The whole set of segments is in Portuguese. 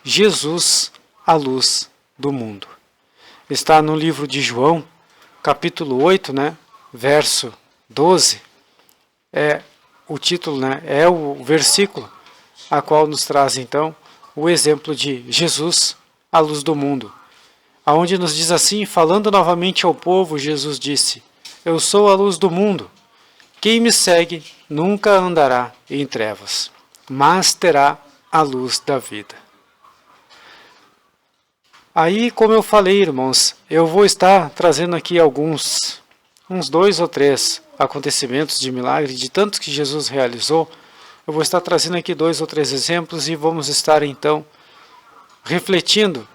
Jesus, a luz do mundo. Está no livro de João, capítulo 8, verso 12. É o título, é o versículo a qual nos traz então o exemplo de Jesus, a luz do mundo. Aonde nos diz assim, falando novamente ao povo, Jesus disse: Eu sou a luz do mundo. Quem me segue nunca andará em trevas, mas terá a luz da vida. Aí, como eu falei, irmãos, eu vou estar trazendo aqui uns 2 ou 3 acontecimentos de milagre, de tantos que Jesus realizou. Eu vou estar trazendo aqui 2 ou 3 exemplos e vamos estar então refletindo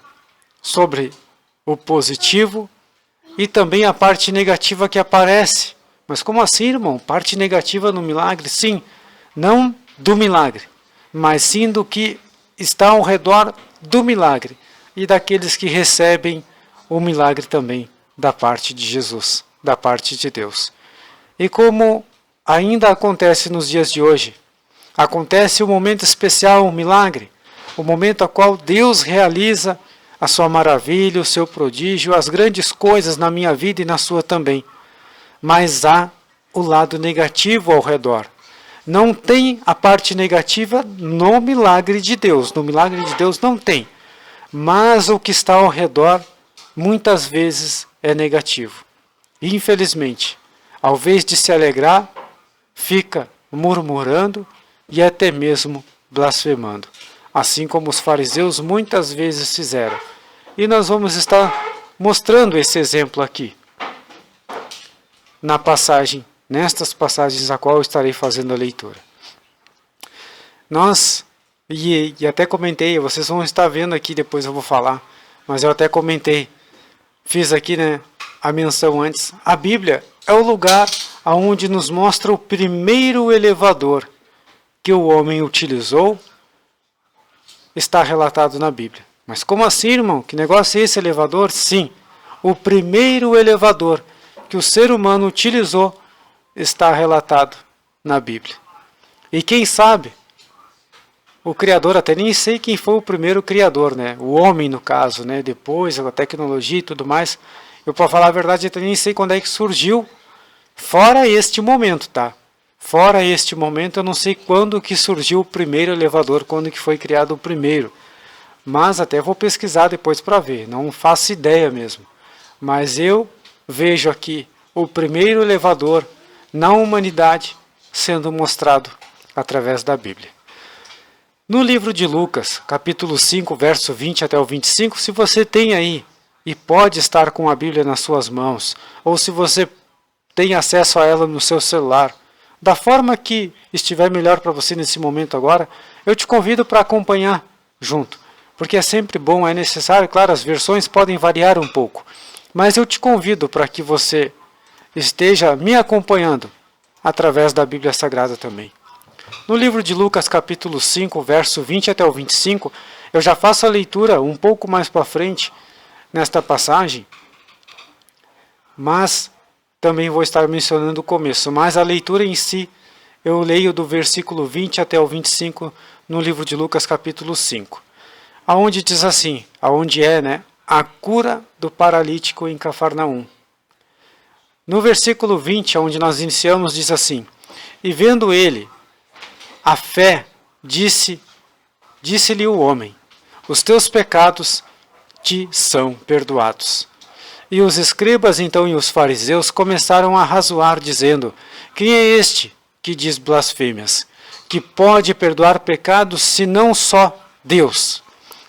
sobre o positivo e também a parte negativa que aparece. Mas como assim, irmão? Parte negativa no milagre? Sim, não do milagre, mas sim do que está ao redor do milagre e daqueles que recebem o milagre também da parte de Jesus, da parte de Deus. E como ainda acontece nos dias de hoje, acontece um momento especial, um milagre, o momento a qual Deus realiza a sua maravilha, o seu prodígio, as grandes coisas na minha vida e na sua também. Mas há o lado negativo ao redor. Não tem a parte negativa no milagre de Deus. No milagre de Deus não tem. Mas o que está ao redor, muitas vezes, é negativo. Infelizmente, ao invés de se alegrar, fica murmurando e até mesmo blasfemando. Assim como os fariseus muitas vezes fizeram. E nós vamos estar mostrando esse exemplo aqui. Nestas passagens a qual eu estarei fazendo a leitura. E até comentei, vocês vão estar vendo aqui, depois eu vou falar, mas eu até comentei, fiz aqui a menção antes, a Bíblia é o lugar onde nos mostra o primeiro elevador que o homem utilizou, está relatado na Bíblia. Mas como assim, irmão? Que negócio é esse elevador? Sim, o primeiro elevador que o ser humano utilizou está relatado na Bíblia. E quem sabe, o Criador, até nem sei quem foi o primeiro Criador, o homem no caso, depois a tecnologia e tudo mais, eu para falar a verdade até nem sei quando é que surgiu, fora este momento, tá? Fora este momento eu não sei quando que surgiu o primeiro elevador, quando que foi criado o primeiro, mas até vou pesquisar depois para ver, não faço ideia mesmo, mas eu vejo aqui o primeiro elevador na humanidade sendo mostrado através da Bíblia. No livro de Lucas, capítulo 5, verso 20 até o 25, se você tem aí e pode estar com a Bíblia nas suas mãos, ou se você tem acesso a ela no seu celular, da forma que estiver melhor para você nesse momento agora, eu te convido para acompanhar junto, porque é sempre bom, é necessário, claro, as versões podem variar um pouco, mas eu te convido para que você esteja me acompanhando através da Bíblia Sagrada também. No livro de Lucas, capítulo 5, verso 20 até o 25, eu já faço a leitura um pouco mais para frente nesta passagem, mas também vou estar mencionando o começo. Mas a leitura em si, eu leio do versículo 20 até o 25 no livro de Lucas, capítulo 5, aonde diz assim, aonde é, a cura do paralítico em Cafarnaum. No versículo 20, onde nós iniciamos, diz assim: E vendo ele a fé, disse-lhe o homem: Os teus pecados te são perdoados. E os escribas então e os fariseus começaram a razoar, dizendo: Quem é este que diz blasfêmias? Que pode perdoar pecados, senão só Deus?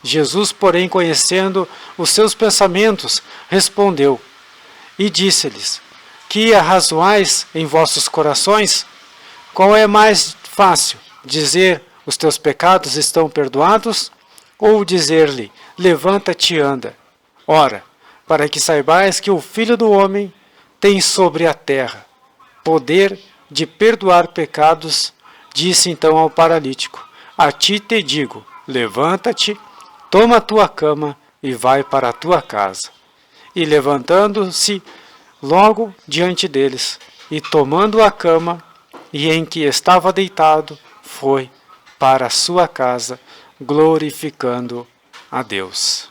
Jesus, porém, conhecendo os seus pensamentos, respondeu e disse-lhes: Que arrazoais em vossos corações? Qual é mais fácil, dizer os teus pecados estão perdoados, ou dizer-lhe levanta-te e anda? Ora, para que saibais que o Filho do Homem tem sobre a terra poder de perdoar pecados, disse então ao paralítico: A ti te digo, levanta-te, toma a tua cama e vai para a tua casa. E levantando-se logo diante deles, e tomando a cama e em que estava deitado, foi para a sua casa, glorificando a Deus.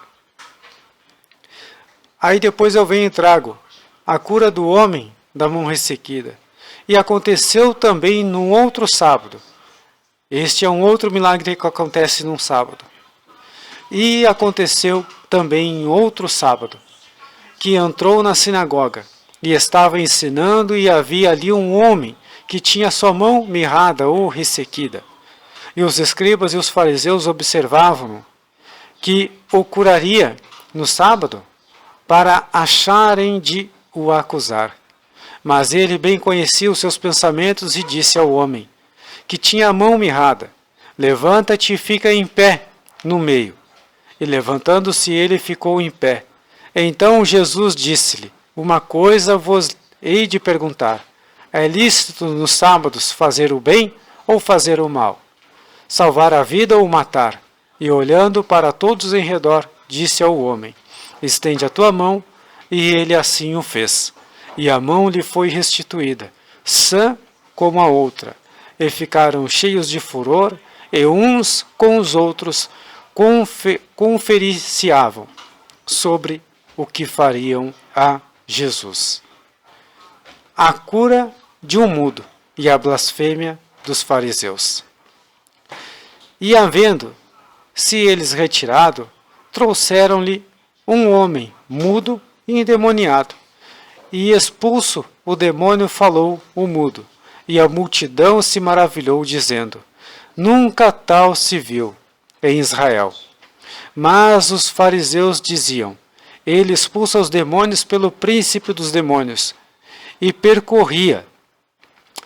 Aí depois eu venho e trago a cura do homem da mão ressequida. E aconteceu também num outro sábado. Este é um outro milagre que acontece num sábado. E aconteceu também em outro sábado, que entrou na sinagoga e estava ensinando, e havia ali um homem que tinha sua mão mirrada ou ressequida. E os escribas e os fariseus observavam que o curaria no sábado para acharem de o acusar. Mas ele bem conhecia os seus pensamentos e disse ao homem que tinha a mão mirrada: levanta-te e fica em pé no meio. E levantando-se ele ficou em pé. Então Jesus disse-lhe: uma coisa vos hei de perguntar. É lícito nos sábados fazer o bem ou fazer o mal? Salvar a vida ou matar? E olhando para todos em redor, disse ao homem: estende a tua mão. E ele assim o fez. E a mão lhe foi restituída, sã como a outra. E ficaram cheios de furor, e uns com os outros conferenciavam sobre o que fariam a Jesus. A cura de um mudo e a blasfêmia dos fariseus. E havendo-se eles retirado, trouxeram-lhe um homem mudo e endemoniado. E expulso o demônio, falou o mudo. E a multidão se maravilhou, dizendo: nunca tal se viu em Israel. Mas os fariseus diziam: ele expulsa os demônios pelo príncipe dos demônios. E percorria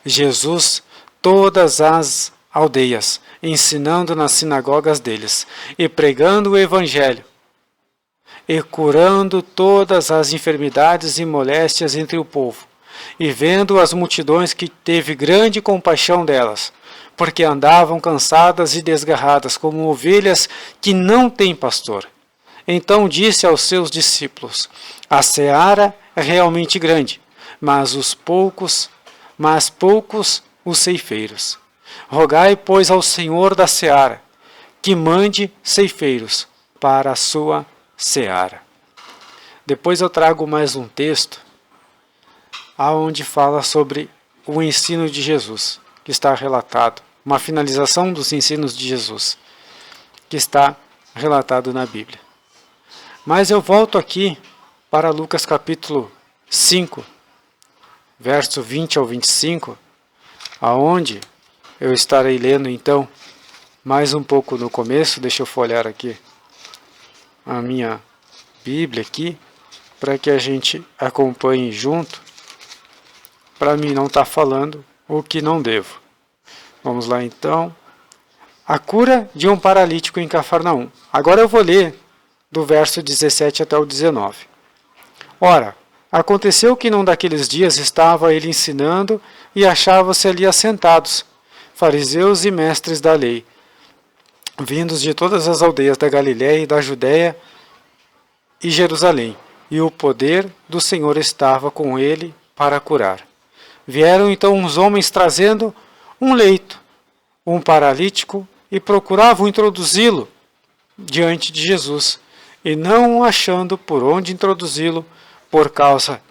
Jesus todas as aldeias, ensinando nas sinagogas deles, e pregando o evangelho, e curando todas as enfermidades e moléstias entre o povo. E vendo as multidões, que teve grande compaixão delas, porque andavam cansadas e desgarradas, como ovelhas que não têm pastor. Então disse aos seus discípulos: a seara é realmente grande, mas poucos os ceifeiros. Rogai, pois, ao Senhor da seara, que mande ceifeiros para a sua seara. Depois eu trago mais um texto, aonde fala sobre o ensino de Jesus, que está relatado, uma finalização dos ensinos de Jesus, que está relatado na Bíblia. Mas eu volto aqui para Lucas capítulo 5, verso 20 ao 25, aonde eu estarei lendo então mais um pouco no começo. Deixa eu folhear aqui a minha Bíblia aqui, para que a gente acompanhe junto, para mim não estar falando o que não devo. Vamos lá então. A cura de um paralítico em Cafarnaum. Agora eu vou ler do verso 17 até o 19. Ora, aconteceu que num daqueles dias estava ele ensinando, e achavam-se ali assentados fariseus e mestres da lei, vindos de todas as aldeias da Galiléia e da Judéia e Jerusalém, e o poder do Senhor estava com ele para curar. Vieram então uns homens trazendo um leito, um paralítico, e procuravam introduzi-lo diante de Jesus, e não achando por onde introduzi-lo, por causa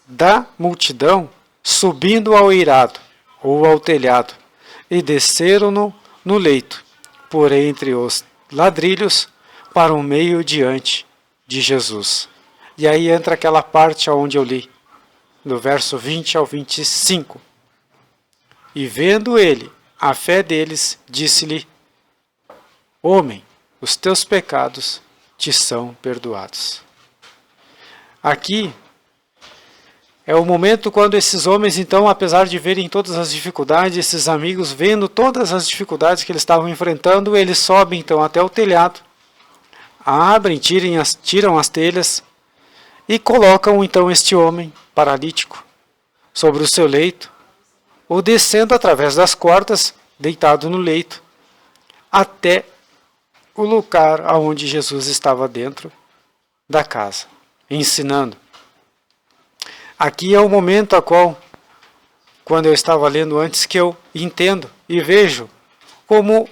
da multidão, subindo ao eirado, ou ao telhado, e desceram-no no leito, por entre os ladrilhos, para o meio diante de Jesus. E aí entra aquela parte onde eu li, do verso 20 ao 25. E vendo ele a fé deles, disse-lhe: homem, os teus pecados te são perdoados. Aqui é o momento quando esses homens, então, apesar de verem todas as dificuldades, esses amigos vendo todas as dificuldades que eles estavam enfrentando, eles sobem então até o telhado, abrem, tiram as telhas e colocam então este homem paralítico sobre o seu leito, ou descendo através das cordas, deitado no leito, até o lugar onde Jesus estava dentro da casa, ensinando. Aqui é o momento a qual, quando eu estava lendo antes, que eu entendo e vejo como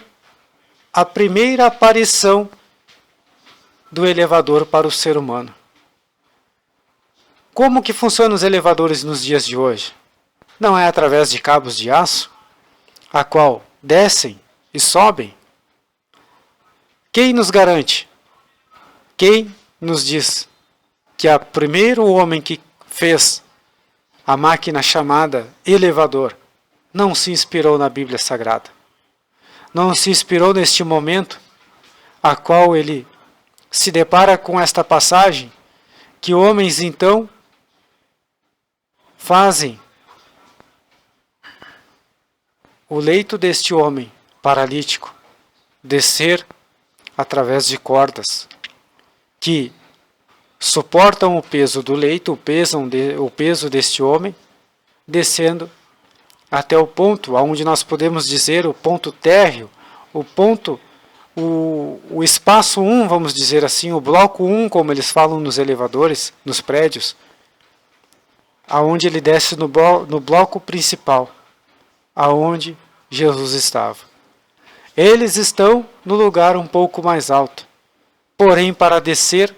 a primeira aparição do elevador para o ser humano. Como que funcionam os elevadores nos dias de hoje? Não é através de cabos de aço, a qual descem e sobem? Quem nos garante? Quem nos diz que o primeiro homem que fez a máquina chamada elevador não se inspirou na Bíblia Sagrada? Não se inspirou neste momento a qual ele se depara com esta passagem, que homens então fazem o leito deste homem paralítico descer através de cordas que suportam o peso do leito, o peso deste homem, descendo até o ponto onde nós podemos dizer o ponto térreo, o espaço 1, vamos dizer assim, o bloco 1, como eles falam nos elevadores, nos prédios, aonde ele desce no bloco principal, aonde Jesus estava. Eles estão no lugar um pouco mais alto, porém para descer,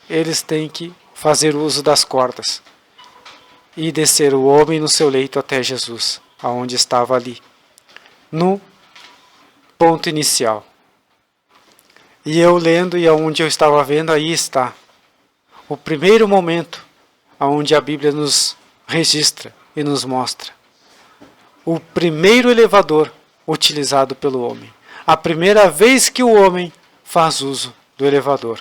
eles têm que fazer uso das cordas e descer o homem no seu leito até Jesus, aonde estava ali, no ponto inicial. E eu lendo e aonde eu estava vendo, aí está o primeiro momento aonde a Bíblia nos registra e nos mostra o primeiro elevador utilizado pelo homem. A primeira vez que o homem faz uso do elevador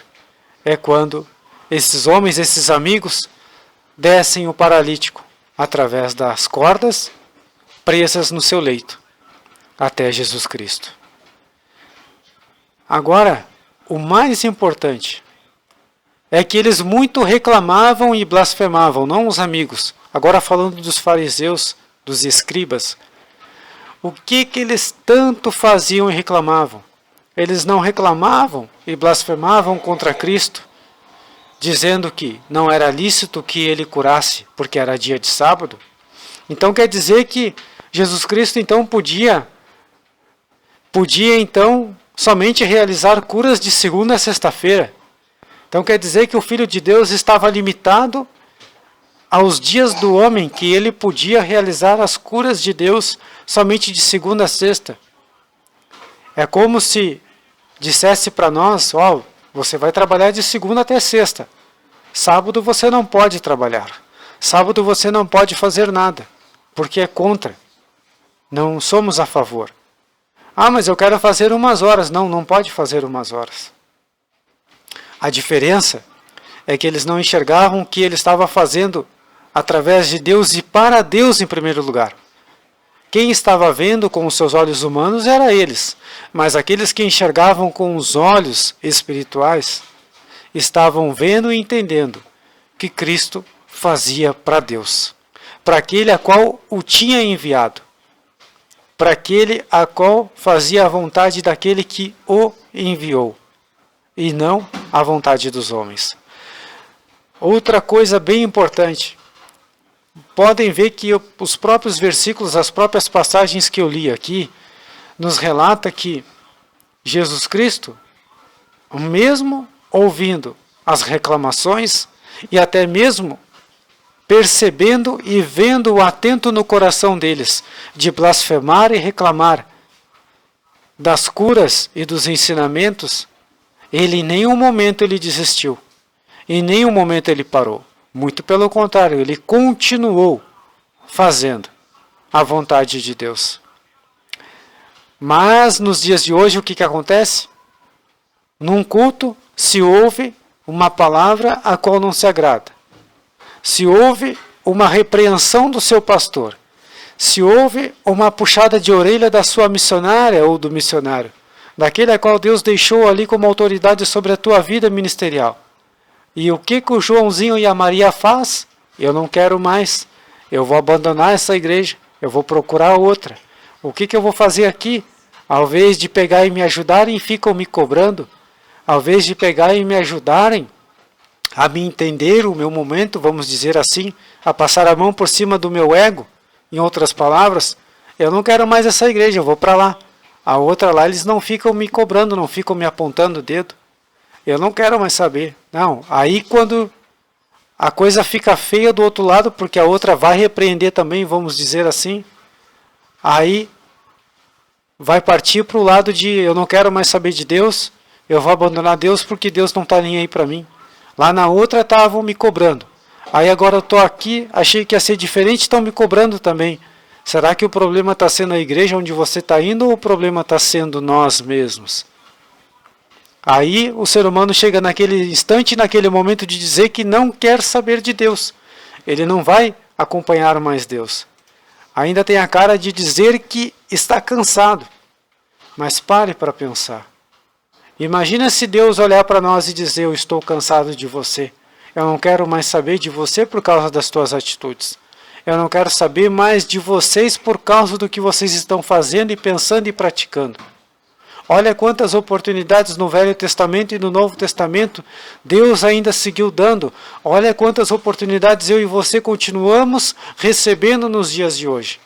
é quando esses homens, esses amigos, descem o paralítico através das cordas presas no seu leito até Jesus Cristo. Agora, o mais importante é que eles muito reclamavam e blasfemavam, não os amigos. Agora falando dos fariseus, dos escribas, o que eles tanto faziam e reclamavam? Eles não reclamavam e blasfemavam contra Cristo, dizendo que não era lícito que ele curasse, porque era dia de sábado. Então quer dizer que Jesus Cristo então podia então somente realizar curas de segunda a sexta-feira. Então quer dizer que o Filho de Deus estava limitado aos dias do homem, que ele podia realizar as curas de Deus somente de segunda a sexta. É como se dissesse para nós, você vai trabalhar de segunda até sexta. Sábado você não pode trabalhar. Sábado você não pode fazer nada, porque é contra. Não somos a favor. Mas eu quero fazer umas horas. Não pode fazer umas horas. A diferença é que eles não enxergavam o que ele estava fazendo através de Deus e para Deus em primeiro lugar. Quem estava vendo com os seus olhos humanos era eles, mas aqueles que enxergavam com os olhos espirituais estavam vendo e entendendo que Cristo fazia para Deus, para aquele a qual o tinha enviado, para aquele a qual fazia a vontade daquele que o enviou, e não a vontade dos homens. Outra coisa bem importante, podem ver que os próprios versículos, as próprias passagens que eu li aqui, nos relata que Jesus Cristo, mesmo ouvindo as reclamações e até mesmo percebendo e vendo o atento no coração deles de blasfemar e reclamar das curas e dos ensinamentos, ele em nenhum momento ele desistiu, em nenhum momento ele parou. Muito pelo contrário, ele continuou fazendo a vontade de Deus. Mas nos dias de hoje o que acontece? Num culto se ouve uma palavra a qual não se agrada. Se ouve uma repreensão do seu pastor. Se ouve uma puxada de orelha da sua missionária ou do missionário, daquele a qual Deus deixou ali como autoridade sobre a tua vida ministerial. E o que o Joãozinho e a Maria faz? Eu não quero mais. Eu vou abandonar essa igreja. Eu vou procurar outra. O que eu vou fazer aqui? Ao invés de pegar e me ajudarem, ficam me cobrando. Ao invés de pegar e me ajudarem a me entender o meu momento, vamos dizer assim, a passar a mão por cima do meu ego, em outras palavras, eu não quero mais essa igreja, eu vou para lá. A outra lá, eles não ficam me cobrando, não ficam me apontando o dedo. Eu não quero mais saber. Não, aí quando a coisa fica feia do outro lado, porque a outra vai repreender também, vamos dizer assim, aí vai partir para o lado de eu não quero mais saber de Deus, eu vou abandonar Deus porque Deus não está nem aí para mim. Lá na outra estavam me cobrando. Aí agora eu estou aqui, achei que ia ser diferente, estão me cobrando também. Será que o problema está sendo a igreja onde você está indo ou o problema está sendo nós mesmos? Aí o ser humano chega naquele instante, naquele momento de dizer que não quer saber de Deus. Ele não vai acompanhar mais Deus. Ainda tem a cara de dizer que está cansado. Mas pare para pensar. Imagina se Deus olhar para nós e dizer, eu estou cansado de você. Eu não quero mais saber de você por causa das tuas atitudes. Eu não quero saber mais de vocês por causa do que vocês estão fazendo e pensando e praticando. Olha quantas oportunidades no Velho Testamento e no Novo Testamento Deus ainda seguiu dando. Olha quantas oportunidades eu e você continuamos recebendo nos dias de hoje.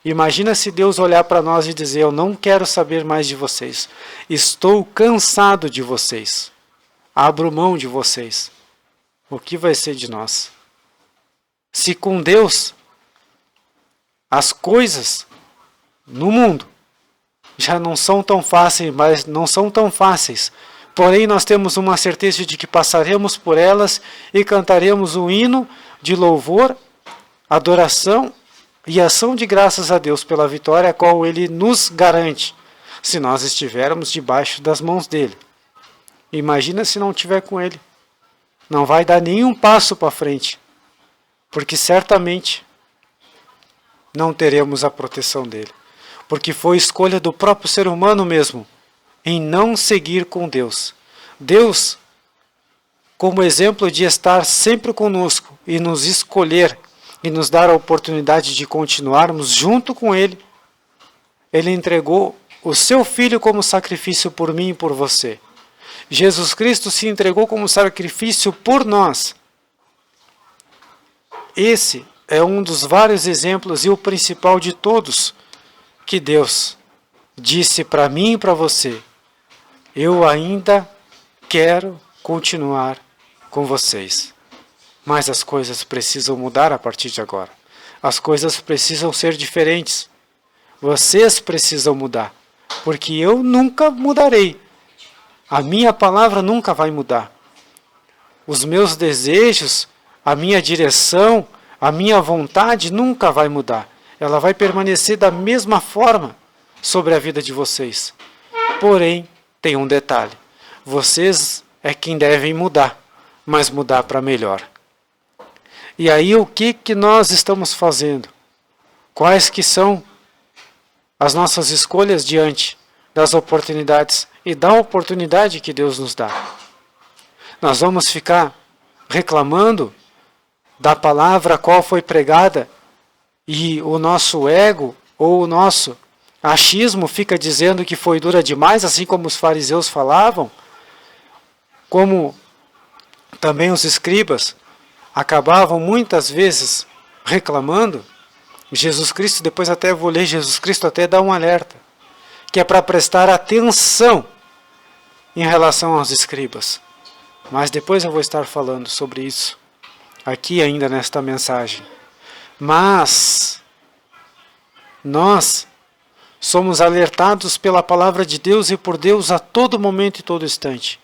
Imagina se Deus olhar para nós e dizer, eu não quero saber mais de vocês. Estou cansado de vocês. Abro mão de vocês. O que vai ser de nós? Se com Deus as coisas no mundo já não são tão fáceis, mas não são tão fáceis. Porém, nós temos uma certeza de que passaremos por elas e cantaremos um hino de louvor, adoração e ação de graças a Deus pela vitória a qual Ele nos garante, se nós estivermos debaixo das mãos dEle. Imagina se não estiver com Ele. Não vai dar nenhum passo para frente, porque certamente não teremos a proteção dEle. Porque foi escolha do próprio ser humano mesmo, em não seguir com Deus. Deus, como exemplo de estar sempre conosco e nos escolher e nos dar a oportunidade de continuarmos junto com Ele, Ele entregou o seu Filho como sacrifício por mim e por você. Jesus Cristo se entregou como sacrifício por nós. Esse é um dos vários exemplos e o principal de todos que Deus disse para mim e para você, eu ainda quero continuar com vocês. Mas as coisas precisam mudar a partir de agora. As coisas precisam ser diferentes. Vocês precisam mudar. Porque eu nunca mudarei. A minha palavra nunca vai mudar. Os meus desejos, a minha direção, a minha vontade nunca vai mudar. Ela vai permanecer da mesma forma sobre a vida de vocês. Porém, tem um detalhe. Vocês é quem devem mudar, mas mudar para melhor. E aí o que nós estamos fazendo? Quais que são as nossas escolhas diante das oportunidades e da oportunidade que Deus nos dá? Nós vamos ficar reclamando da palavra a qual foi pregada e o nosso ego ou o nosso achismo fica dizendo que foi dura demais, assim como os fariseus falavam, como também os escribas acabavam muitas vezes reclamando. Jesus Cristo, depois até vou ler, Jesus Cristo até dá um alerta, que é para prestar atenção em relação aos escribas. Mas depois eu vou estar falando sobre isso, aqui ainda nesta mensagem. Mas nós somos alertados pela palavra de Deus e por Deus a todo momento e todo instante.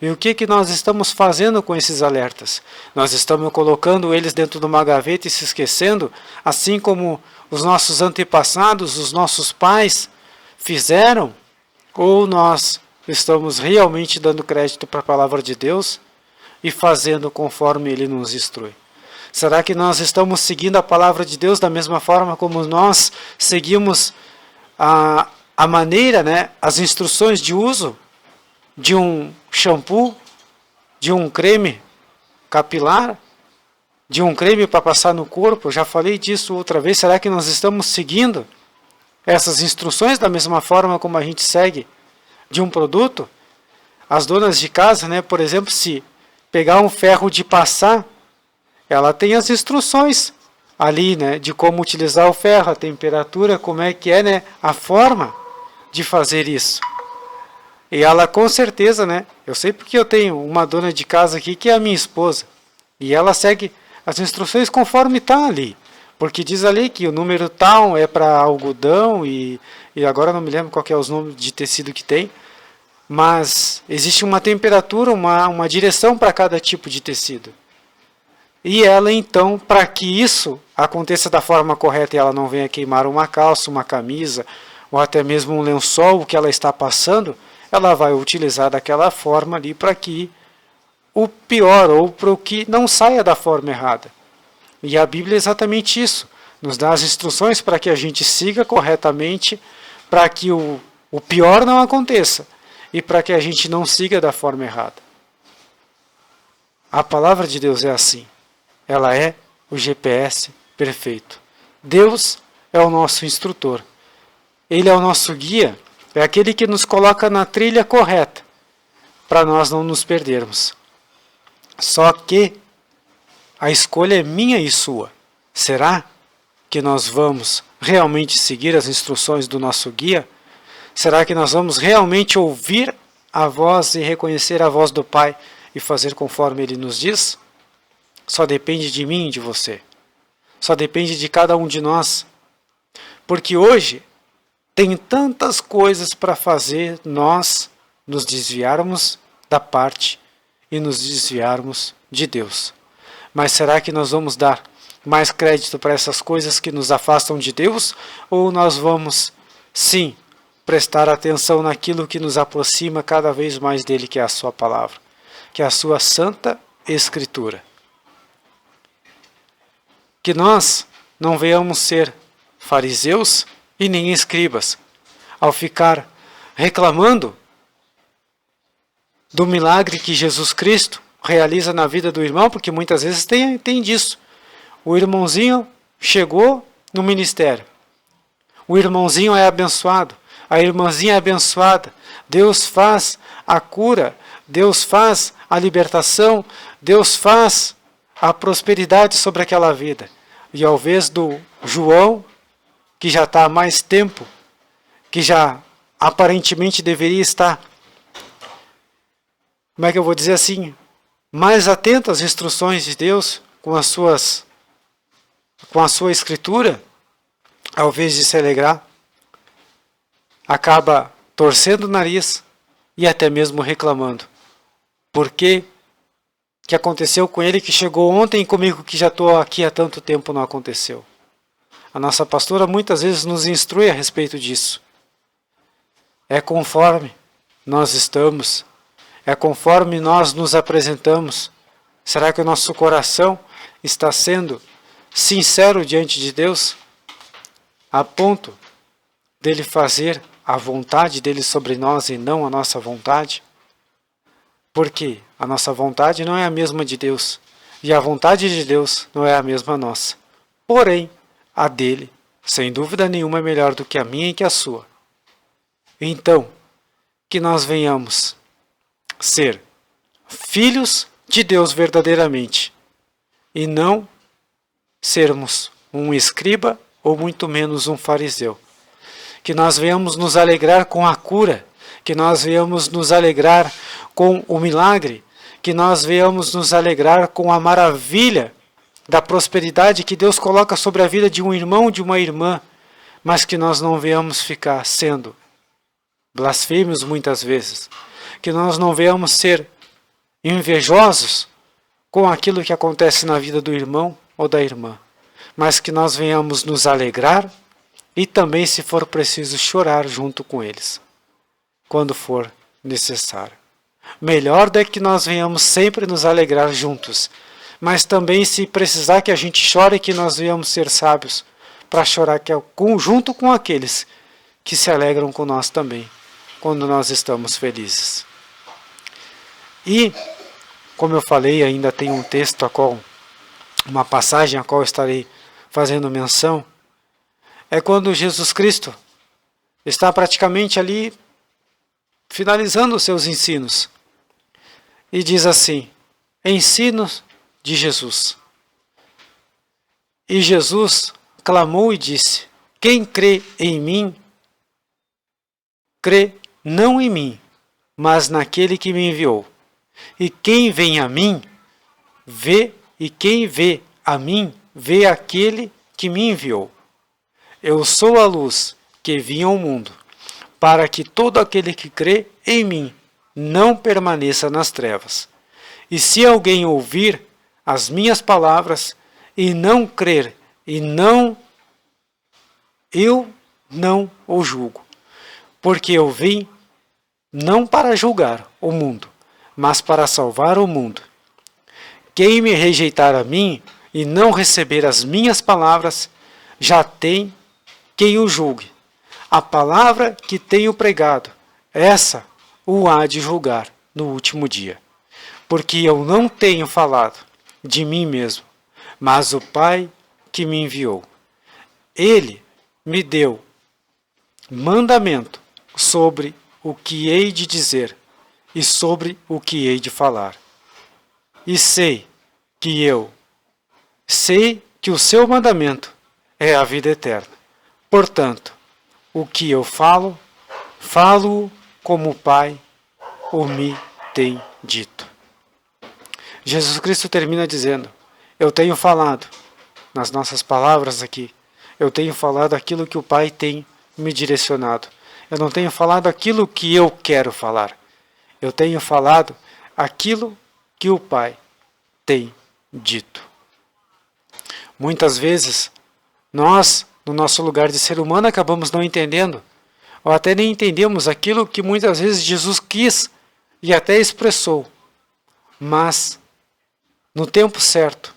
E o que nós estamos fazendo com esses alertas? Nós estamos colocando eles dentro de uma gaveta e se esquecendo, assim como os nossos antepassados, os nossos pais fizeram? Ou nós estamos realmente dando crédito para a palavra de Deus e fazendo conforme Ele nos instrui? Será que nós estamos seguindo a palavra de Deus da mesma forma como nós seguimos a maneira, né, as instruções de uso de um shampoo, de um creme capilar, de um creme para passar no corpo? Eu já falei disso outra vez. Será que nós estamos seguindo essas instruções da mesma forma como a gente segue de um produto? As donas de casa, né, por exemplo, se pegar um ferro de passar, ela tem as instruções ali, né, de como utilizar o ferro, a temperatura, como é que é, né, a forma de fazer isso. E ela com certeza, né, Eu sei porque eu tenho uma dona de casa aqui que é a minha esposa. E ela segue as instruções conforme está ali. Porque diz ali que o número tal é para algodão e agora não me lembro qual que é os nomes de tecido que tem. Mas existe uma temperatura, uma direção para cada tipo de tecido. E ela então, para que isso aconteça da forma correta e ela não venha queimar uma calça, uma camisa, ou até mesmo um lençol que ela está passando, ela vai utilizar daquela forma ali para que o pior ou para o que não saia da forma errada. E a Bíblia é exatamente isso. Nos dá as instruções para que a gente siga corretamente, para que o pior não aconteça e para que a gente não siga da forma errada. A palavra de Deus é assim. Ela é o GPS perfeito. Deus é o nosso instrutor. Ele é o nosso guia, é aquele que nos coloca na trilha correta, para nós não nos perdermos. Só que a escolha é minha e sua. Será que nós vamos realmente seguir as instruções do nosso guia? Será que nós vamos realmente ouvir a voz e reconhecer a voz do Pai e fazer conforme Ele nos diz? Só depende de mim e de você. Só depende de cada um de nós. Porque hoje tem tantas coisas para fazer nós nos desviarmos da parte e nos desviarmos de Deus. Mas será que nós vamos dar mais crédito para essas coisas que nos afastam de Deus? Ou nós vamos, sim, prestar atenção naquilo que nos aproxima cada vez mais dele, que é a sua palavra, que é a sua santa Escritura? Que nós não venhamos ser fariseus e nem escribas, ao ficar reclamando do milagre que Jesus Cristo realiza na vida do irmão, porque muitas vezes tem disso. O irmãozinho chegou no ministério, o irmãozinho é abençoado, a irmãzinha é abençoada, Deus faz a cura, Deus faz a libertação, Deus faz a prosperidade sobre aquela vida. E ao invés do João, que já está há mais tempo, que já aparentemente deveria estar, como é que eu vou dizer assim, mais atento às instruções de Deus, com a sua Escritura, ao invés de se alegrar, acaba torcendo o nariz e até mesmo reclamando. Por quê? Que aconteceu com ele que chegou ontem e comigo que já estou aqui há tanto tempo não aconteceu. A nossa pastora muitas vezes nos instrui a respeito disso. É conforme nós estamos, é conforme nós nos apresentamos. Será que o nosso coração está sendo sincero diante de Deus, a ponto dele fazer a vontade dele sobre nós e não a nossa vontade? Porque a nossa vontade não é a mesma de Deus, e a vontade de Deus não é a mesma nossa. Porém, a dele, sem dúvida nenhuma, é melhor do que a minha e que a sua. Então, que nós venhamos ser filhos de Deus verdadeiramente, e não sermos um escriba ou muito menos um fariseu. Que nós venhamos nos alegrar com a cura, que nós venhamos nos alegrar com o milagre, que nós venhamos nos alegrar com a maravilha da prosperidade que Deus coloca sobre a vida de um irmão, de uma irmã, mas que nós não venhamos ficar sendo blasfêmios muitas vezes, que nós não venhamos ser invejosos com aquilo que acontece na vida do irmão ou da irmã, mas que nós venhamos nos alegrar e também, se for preciso, chorar junto com eles, quando for necessário. Melhor é que nós venhamos sempre nos alegrar juntos, mas também, se precisar que a gente chore, que nós venhamos ser sábios para chorar junto com aqueles que se alegram com nós também, quando nós estamos felizes. E, como eu falei, ainda tem um texto, uma passagem a qual estarei fazendo menção, é quando Jesus Cristo está praticamente ali finalizando os seus ensinos. E diz assim: ensinos de Jesus. E Jesus clamou e disse: quem crê em mim, crê não em mim, mas naquele que me enviou. E quem vem a mim, quem vê a mim, vê aquele que me enviou. Eu sou a luz que vim ao mundo, para que todo aquele que crê em mim não permaneça nas trevas. E se alguém ouvir as minhas palavras e não crer, eu não o julgo, porque eu vim não para julgar o mundo, mas para salvar o mundo. Quem me rejeitar a mim e não receber as minhas palavras, já tem quem o julgue. A palavra que tenho pregado, essa o há de julgar no último dia. Porque eu não tenho falado de mim mesmo, mas o Pai que me enviou. Ele me deu mandamento sobre o que hei de dizer e sobre o que hei de falar. E sei que o seu mandamento é a vida eterna. Portanto, o que eu falo como o Pai o me tem dito. Jesus Cristo termina dizendo: eu tenho falado, nas nossas palavras aqui, eu tenho falado aquilo que o Pai tem me direcionado. Eu não tenho falado aquilo que eu quero falar. Eu tenho falado aquilo que o Pai tem dito. Muitas vezes, nós, no nosso lugar de ser humano, acabamos não entendendo, ou até nem entendemos aquilo que muitas vezes Jesus quis e até expressou. Mas, no tempo certo,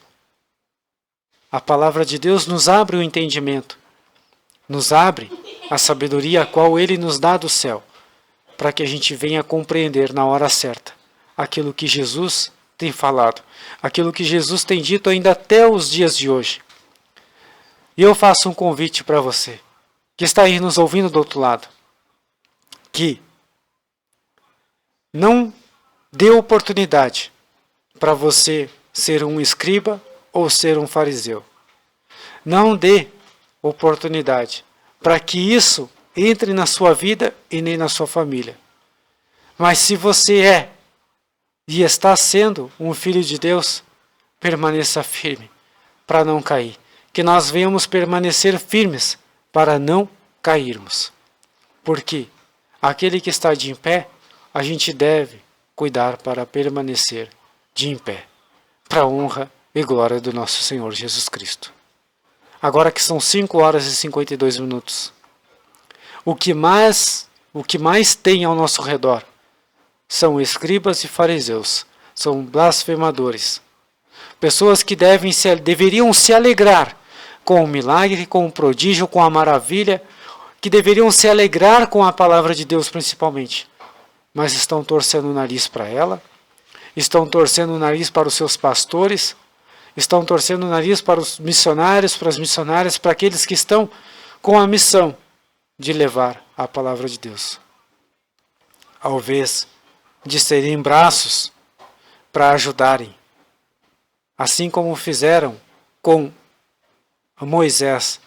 a palavra de Deus nos abre o entendimento, nos abre a sabedoria a qual Ele nos dá do céu, para que a gente venha compreender na hora certa aquilo que Jesus tem falado, aquilo que Jesus tem dito ainda até os dias de hoje. E eu faço um convite para você, que está aí nos ouvindo do outro lado, que não dê oportunidade para você ser um escriba ou ser um fariseu. Não dê oportunidade para que isso entre na sua vida e nem na sua família. Mas se você é e está sendo um filho de Deus, permaneça firme para não cair. Que nós venhamos permanecer firmes para não cairmos. Porque aquele que está de em pé, a gente deve cuidar para permanecer de em pé, para a honra e glória do nosso Senhor Jesus Cristo. Agora que são 5 horas e 52 minutos, o que mais tem ao nosso redor são escribas e fariseus, são blasfemadores, pessoas que deveriam se alegrar com o milagre, com o prodígio, com a maravilha, que deveriam se alegrar com a palavra de Deus principalmente, mas estão torcendo o nariz para ela, estão torcendo o nariz para os seus pastores, estão torcendo o nariz para os missionários, para as missionárias, para aqueles que estão com a missão de levar a palavra de Deus. Ao invés de serem braços para ajudarem, assim como fizeram com Moisés,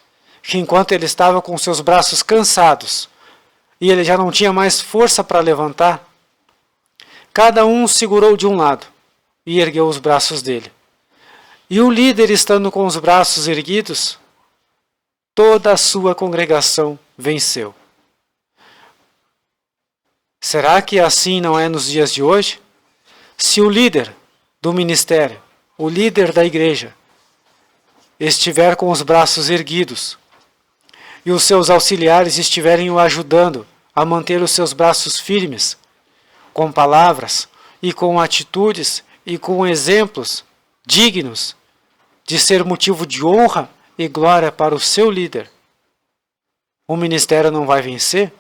que enquanto ele estava com seus braços cansados e ele já não tinha mais força para levantar, cada um segurou de um lado e ergueu os braços dele. E o líder, estando com os braços erguidos, toda a sua congregação venceu. Será que assim não é nos dias de hoje? Se o líder do ministério, o líder da igreja, estiver com os braços erguidos e os seus auxiliares estiverem o ajudando a manter os seus braços firmes, com palavras e com atitudes e com exemplos dignos de ser motivo de honra e glória para o seu líder, o ministério não vai vencer?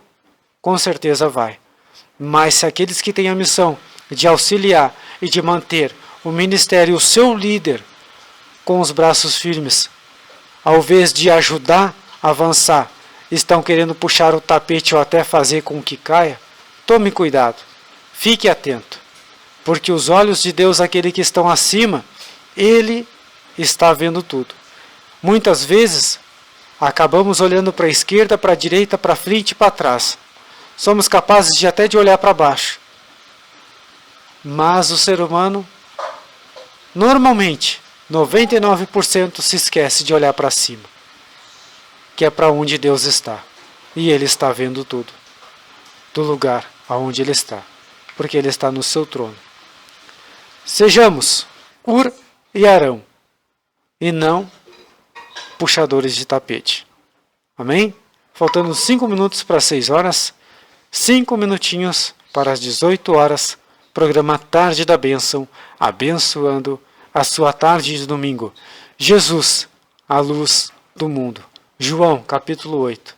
Com certeza vai. Mas se aqueles que têm a missão de auxiliar e de manter o ministério e o seu líder com os braços firmes, ao invés de ajudar a avançar, estão querendo puxar o tapete ou até fazer com que caia, tome cuidado, fique atento, porque os olhos de Deus, aquele que estão acima, Ele está vendo tudo. Muitas vezes, acabamos olhando para a esquerda, para a direita, para frente e para trás. Somos capazes de até de olhar para baixo, Mas o ser humano, normalmente, 99% se esquece de olhar para cima, que é para onde Deus está. E Ele está vendo tudo, do lugar aonde Ele está, porque Ele está no seu trono. Sejamos Ur e Arão, e não puxadores de tapete. Amém? Faltando 5 minutos para 6 horas, 5 minutinhos para as 18 horas, programa Tarde da Bênção, abençoando a sua tarde de domingo. Jesus, a luz do mundo. João, capítulo 8,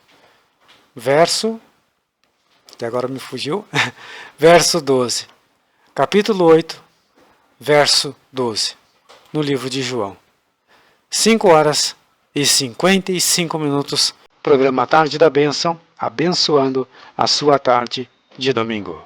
verso, até agora me fugiu, verso 12. Capítulo 8, verso 12, no livro de João. 5 horas e 55 minutos, programa Tarde da Bênção, abençoando a sua tarde de domingo.